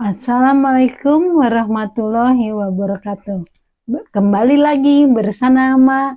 Assalamualaikum warahmatullahi wabarakatuh. Kembali lagi bersama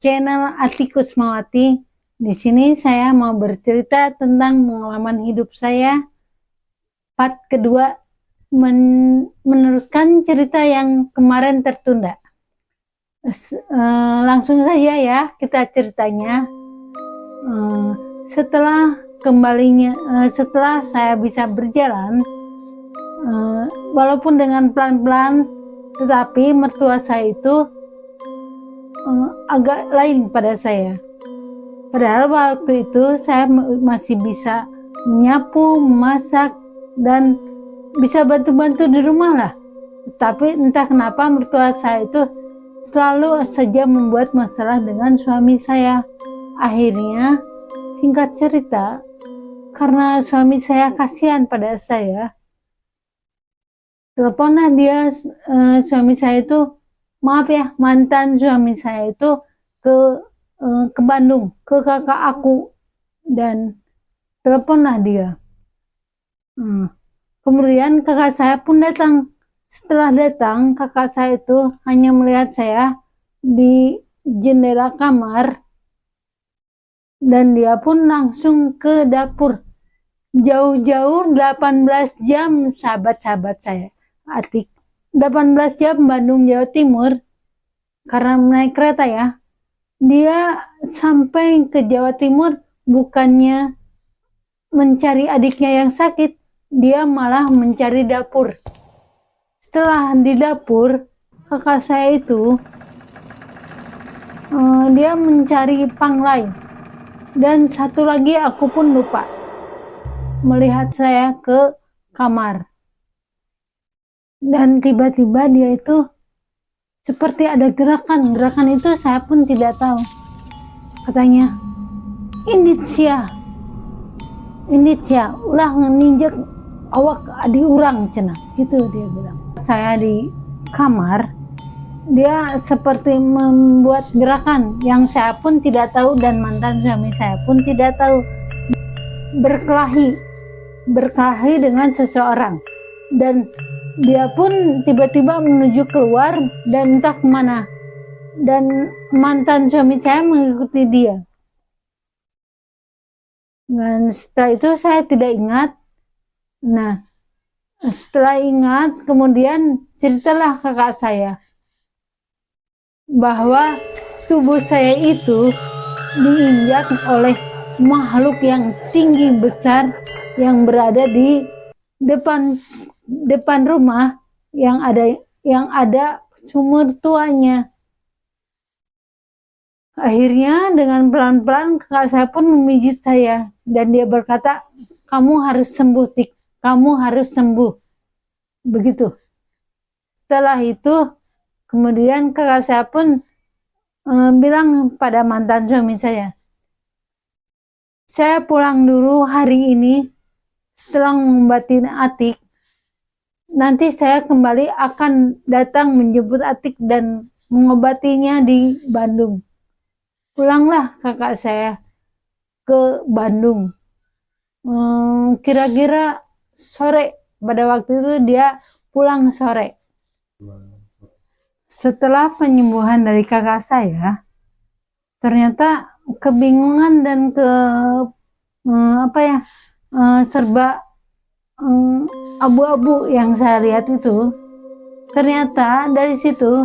channel Ati Kusmawati. Di sini saya mau bercerita tentang pengalaman hidup saya. Part kedua, meneruskan cerita yang kemarin tertunda. Langsung saja ya kita ceritanya. Setelah saya bisa berjalan, walaupun dengan pelan-pelan, tetapi mertua saya itu agak lain pada saya. Padahal waktu itu saya masih bisa menyapu, memasak, dan bisa bantu-bantu di rumah lah. Tapi entah kenapa mertua saya itu selalu saja membuat masalah dengan suami saya. Akhirnya, singkat cerita, karena suami saya kasihan pada saya, teleponlah dia, suami saya itu, maaf ya, mantan suami saya itu ke Bandung, ke kakak aku, dan teleponlah dia. Kemudian kakak saya pun datang. Setelah datang, kakak saya itu hanya melihat saya di jendela kamar, dan dia pun langsung ke dapur. Jauh-jauh 18 jam, sahabat-sahabat saya, Atik. 18 jam Bandung Jawa Timur, karena naik kereta ya. Dia sampai ke Jawa Timur bukannya mencari adiknya yang sakit, dia malah mencari dapur. Setelah di dapur, kakak saya itu dia mencari panglai, dan satu lagi aku pun lupa. Melihat saya ke kamar, dan tiba-tiba dia itu seperti ada gerakan itu saya pun tidak tahu. Katanya, Inditsia, ulah ninjek awak adi urang cenah, gitu dia bilang. Saya di kamar, dia seperti membuat gerakan yang saya pun tidak tahu dan mantan suami saya pun tidak tahu. Berkelahi dengan seseorang, dan dia pun tiba-tiba menuju keluar dan entah kemana, dan mantan suami saya mengikuti dia. Dan setelah itu saya tidak ingat. Nah, setelah ingat, kemudian ceritalah kakak saya bahwa tubuh saya itu diinjak oleh makhluk yang tinggi besar yang berada di depan rumah yang ada sumur tuanya. Akhirnya dengan pelan-pelan kakak saya pun memijit saya, dan dia berkata, kamu harus sembuh, Tik, kamu harus sembuh. Begitu. Setelah itu kemudian kakak saya pun bilang pada mantan suami saya pulang dulu hari ini. Setelah mengobati Atik, nanti saya kembali akan datang menjemput Atik dan mengobatinya di Bandung. Pulanglah kakak saya ke Bandung. Kira-kira sore, pada waktu itu dia pulang sore. Setelah penyembuhan dari kakak saya, ternyata kebingungan dan serba abu-abu yang saya lihat itu, ternyata dari situ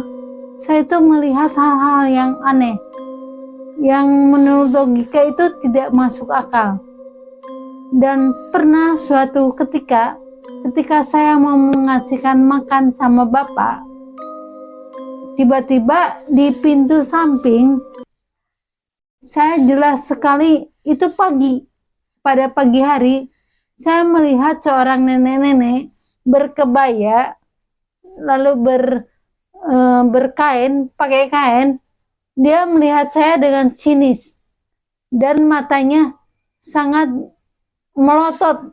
saya itu melihat hal-hal yang aneh, yang menurut logika itu tidak masuk akal. Dan pernah suatu ketika saya mau mengasihkan makan sama bapak, tiba-tiba di pintu samping, saya jelas sekali itu pada pagi hari, saya melihat seorang nenek-nenek berkebaya, lalu pakai kain. Dia melihat saya dengan sinis, dan matanya sangat melotot,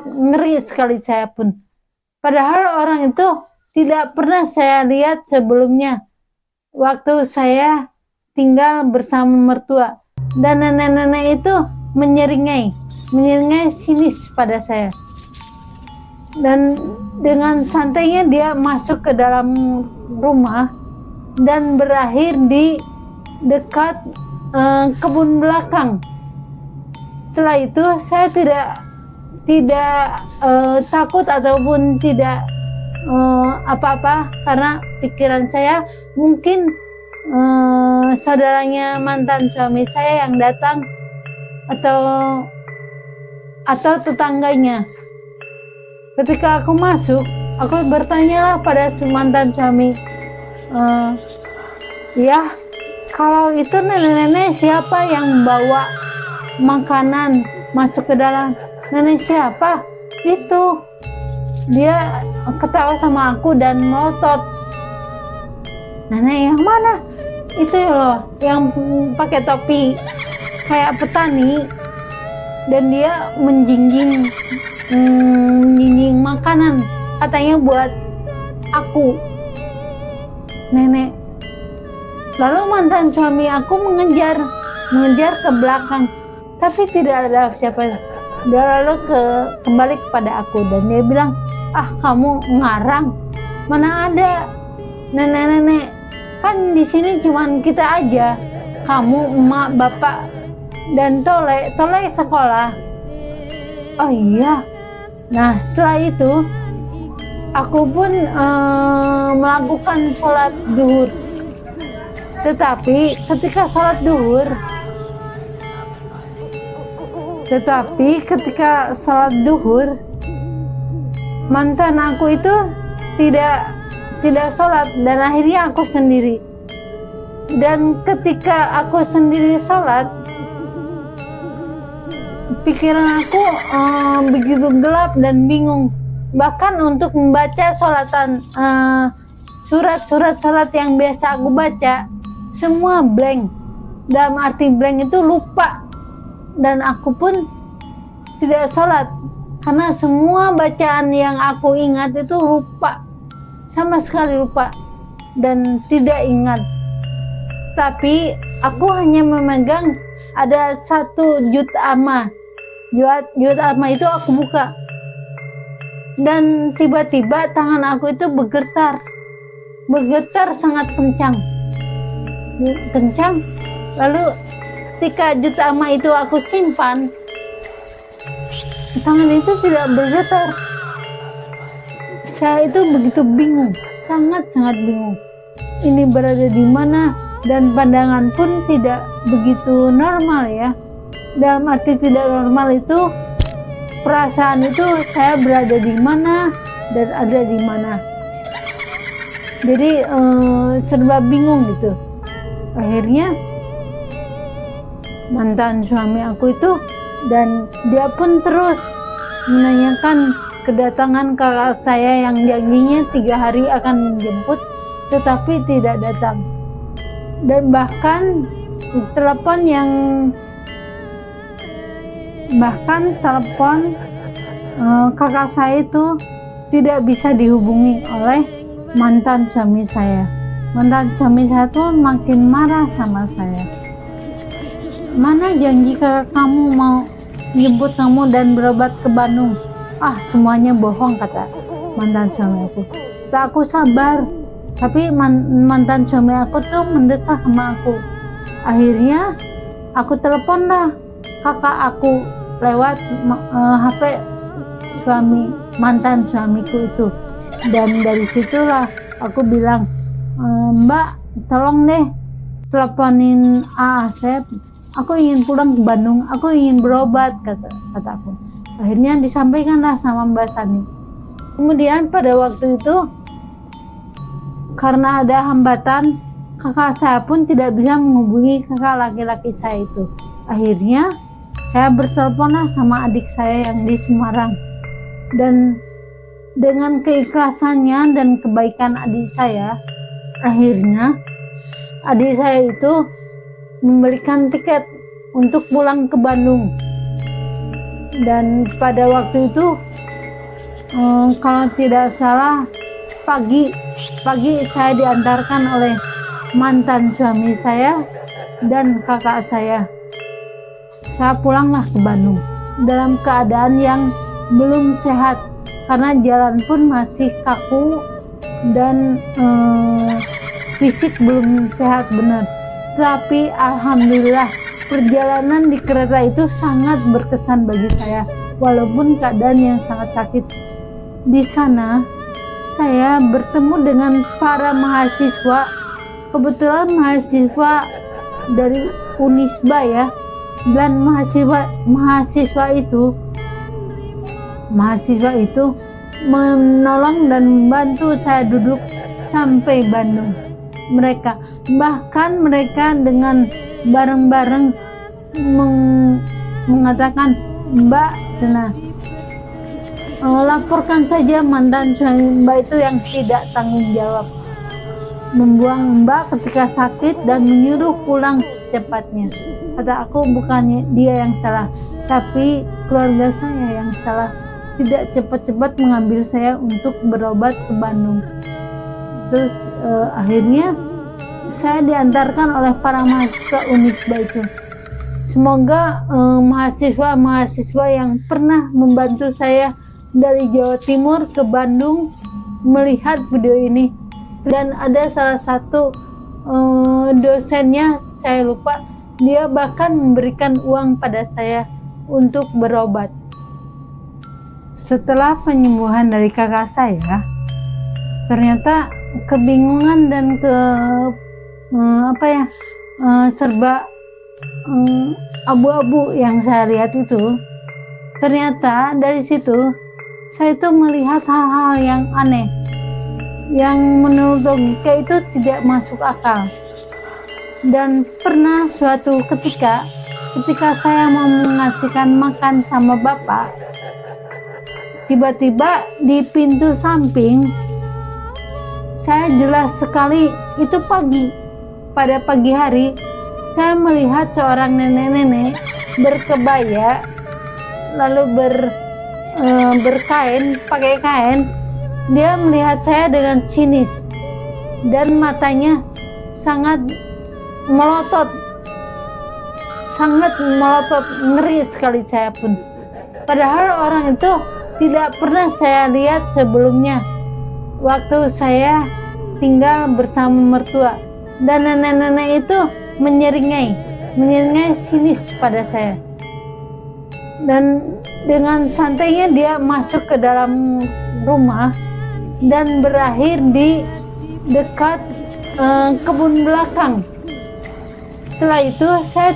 ngeri sekali saya pun. Padahal orang itu tidak pernah saya lihat sebelumnya waktu saya tinggal bersama mertua. Dan nenek-nenek itu menyeringai sinis pada saya. Dan dengan santainya dia masuk ke dalam rumah dan berakhir di dekat kebun belakang. Setelah itu saya tidak takut ataupun tidak apa-apa, karena pikiran saya mungkin saudaranya mantan suami saya yang datang atau tetangganya. Ketika aku masuk, aku bertanyalah pada mantan suami, ya, kalau itu nenek-nenek siapa yang bawa makanan masuk ke dalam? Nenek siapa? Itu. Dia ketawa sama aku dan melotot. Nenek yang mana? Itu loh, yang pakai topi kayak petani, dan dia menjinjing makanan, katanya buat aku, nenek. Lalu mantan suami aku mengejar ke belakang, tapi tidak ada siapa. Dia lalu kembali kepada aku dan dia bilang, ah kamu ngarang, mana ada nenek-nenek, kan di sini cuman kita aja, kamu, emak, bapak, dan tole sekolah. Oh iya. Nah setelah itu aku pun melakukan sholat duhur. Tetapi ketika sholat duhur, mantan aku itu tidak sholat, dan akhirnya aku sendiri. Dan ketika aku sendiri sholat, pikiran aku begitu gelap dan bingung. Bahkan untuk membaca sholatan, surat yang biasa aku baca, semua blank. Dalam arti blank itu lupa. Dan aku pun tidak sholat, karena semua bacaan yang aku ingat itu lupa, sama sekali lupa dan tidak ingat. Tapi aku hanya memegang ada 1 juz amma. Juz amma itu aku buka, dan tiba-tiba tangan aku itu bergetar sangat kencang. Lalu ketika juz amma itu aku simpan, tangan itu tidak bergetar. Saya itu begitu bingung, sangat bingung. Ini berada di mana, dan pandangan pun tidak begitu normal ya. Dalam arti tidak normal itu, perasaan itu saya berada di mana dan ada di mana. Jadi serba bingung gitu. Akhirnya mantan suami aku itu, dan dia pun terus menanyakan kedatangan kakak saya yang janjinya 3 hari akan menjemput, tetapi tidak datang. Dan bahkan telepon kakak saya itu tidak bisa dihubungi oleh mantan suami saya. Mantan suami saya tuh makin marah sama saya. Mana janji kakak kamu mau jemput kamu dan berobat ke Bandung? Ah, semuanya bohong, kata mantan suami aku. Tak, aku sabar, tapi mantan suami aku tuh mendesak sama aku. Akhirnya aku teleponlah kakak aku lewat HP mantan suamiku itu. Dan dari situlah aku bilang, Mbak, tolong deh teleponin Asep, aku ingin pulang ke Bandung, aku ingin berobat, kata aku. Akhirnya disampaikanlah sama Mbak Sani. Kemudian pada waktu itu, karena ada hambatan, kakak saya pun tidak bisa menghubungi kakak laki-laki saya itu. Akhirnya saya berteleponlah sama adik saya yang di Semarang. Dan dengan keikhlasannya dan kebaikan adik saya, akhirnya adik saya itu membelikan tiket untuk pulang ke Bandung. Dan pada waktu itu, kalau tidak salah, pagi saya diantarkan oleh mantan suami saya dan kakak saya. Saya pulanglah ke Bandung dalam keadaan yang belum sehat, karena jalan pun masih kaku dan fisik belum sehat benar. Tapi alhamdulillah perjalanan di kereta itu sangat berkesan bagi saya, walaupun keadaan yang sangat sakit. Di sana saya bertemu dengan para mahasiswa, kebetulan mahasiswa dari Unisba ya, dan mahasiswa itu menolong dan membantu saya duduk sampai Bandung. Bahkan mereka dengan bareng-bareng mengatakan, "Mbak Cena, laporkan saja mantan suami Mbak itu yang tidak tanggung jawab, membuang Mbak ketika sakit dan menyuruh pulang secepatnya." Kata aku, bukannya dia yang salah, tapi keluarga saya yang salah, tidak cepat-cepat mengambil saya untuk berobat ke Bandung. Terus akhirnya saya diantarkan oleh para mahasiswa Unisba itu. Semoga mahasiswa yang pernah membantu saya dari Jawa Timur ke Bandung melihat video ini. Dan ada salah satu dosennya, saya lupa, dia bahkan memberikan uang pada saya untuk berobat. Setelah penyembuhan dari kakak saya, ternyata kebingungan dan serba abu-abu yang saya lihat itu, ternyata dari situ saya itu melihat hal-hal yang aneh, yang menurut logika itu tidak masuk akal. Dan pernah suatu ketika saya mau mengasihkan makan sama bapak, tiba-tiba di pintu samping, saya jelas sekali itu pada pagi hari, saya melihat seorang nenek-nenek berkebaya lalu pakai kain. Dia melihat saya dengan sinis dan matanya sangat melotot, ngeri sekali saya pun. Padahal orang itu tidak pernah saya lihat sebelumnya waktu saya tinggal bersama mertua, dan nenek-nenek itu menyeringai sinis pada saya. Dan dengan santainya dia masuk ke dalam rumah dan berakhir di dekat kebun belakang. Setelah itu saya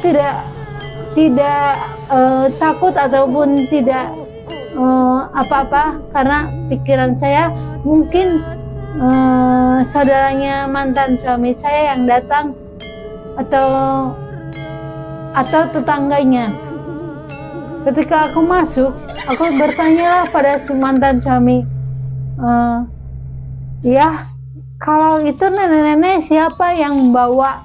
tidak takut ataupun tidak apa-apa, karena pikiran saya mungkin saudaranya mantan suami saya yang datang atau tetangganya. Ketika aku masuk, aku bertanyalah pada mantan suami, ya kalau itu nenek-nenek siapa yang bawa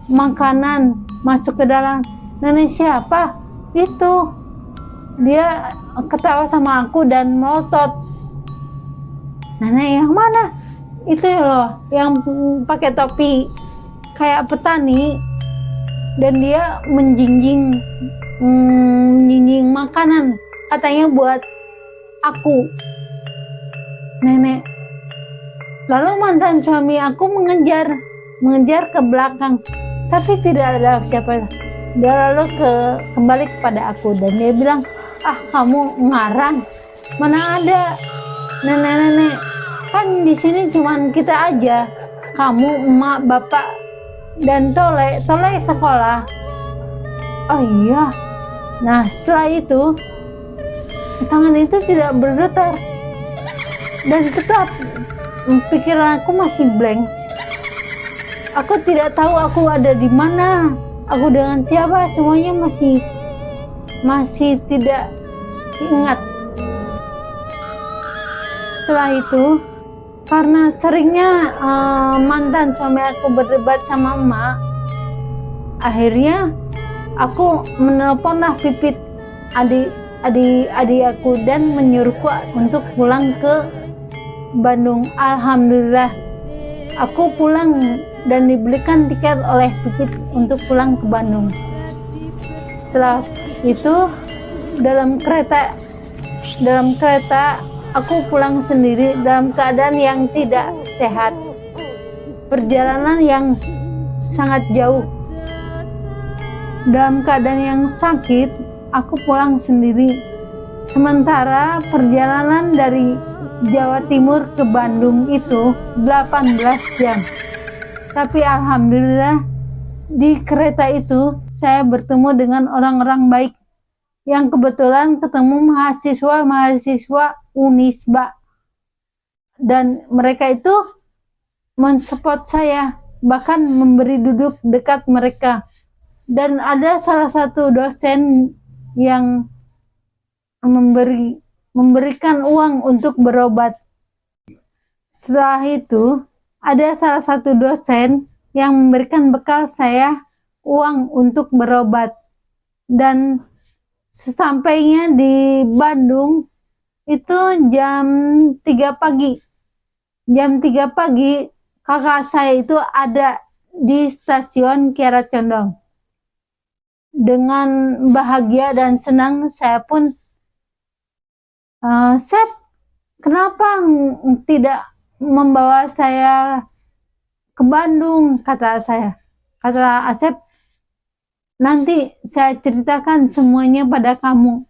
makanan masuk ke dalam? Nenek siapa? Itu. Dia ketawa sama aku dan melotot. Nenek yang mana? Itu loh, yang pakai topi kayak petani, dan dia menjinjing makanan, katanya buat aku. Nenek. Lalu mantan suami aku mengejar ke belakang, tapi tidak ada siapa. Dia lalu kembali kepada aku dan dia bilang, kamu ngarang, mana ada nenek-nenek, kan di sini cuman kita aja, kamu, emak, bapak, dan tole sekolah. Oh iya. Nah setelah itu tangan itu tidak bergetar dan tetap pikiran aku masih blank. Aku tidak tahu aku ada di mana, aku dengan siapa, semuanya masih tidak ingat. Setelah itu, karena seringnya mantan suami aku berdebat sama emak, akhirnya aku menelponlah Pipit, adik aku, dan menyuruhku untuk pulang ke Bandung. Alhamdulillah aku pulang dan dibelikan tiket oleh Pipit untuk pulang ke Bandung. Setelah itu dalam kereta aku pulang sendiri dalam keadaan yang tidak sehat. Perjalanan yang sangat jauh. Dalam keadaan yang sakit, aku pulang sendiri. Sementara perjalanan dari Jawa Timur ke Bandung itu 18 jam. Tapi alhamdulillah di kereta itu saya bertemu dengan orang-orang baik yang kebetulan ketemu mahasiswa Unisba, dan mereka itu mensupport saya, bahkan memberi duduk dekat mereka. Dan ada salah satu dosen yang memberikan uang untuk berobat. Setelah itu ada salah satu dosen yang memberikan bekal saya uang untuk berobat. Dan sesampainya di Bandung itu jam 3 pagi. Jam 3 pagi kakak saya itu ada di stasiun Kiara Condong. Dengan bahagia dan senang saya pun, Sep, kenapa tidak membawa saya ke Bandung, kata saya. Kata Asep, nanti saya ceritakan semuanya pada kamu.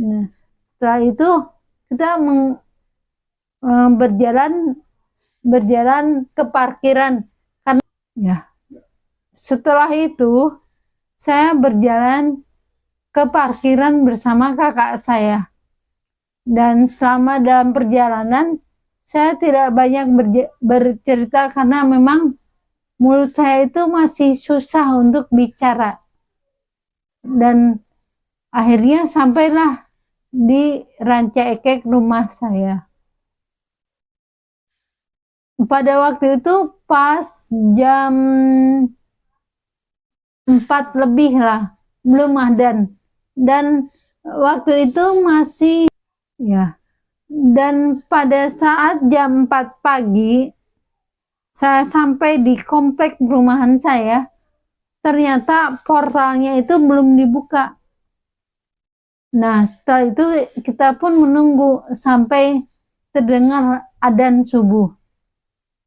Nah, setelah itu kita berjalan ke parkiran. Karena ya, setelah itu saya berjalan ke parkiran bersama kakak saya. Dan selama dalam perjalanan saya tidak banyak bercerita karena memang mulut saya itu masih susah untuk bicara. Dan akhirnya sampailah di Ranca Ekek, rumah saya. Pada waktu itu pas jam 4 lebih lah, belum adzan. Dan waktu itu masih ya. Dan pada saat jam 4 pagi saya sampai di komplek perumahan saya, ternyata portalnya itu belum dibuka. Nah, setelah itu kita pun menunggu sampai terdengar adzan subuh.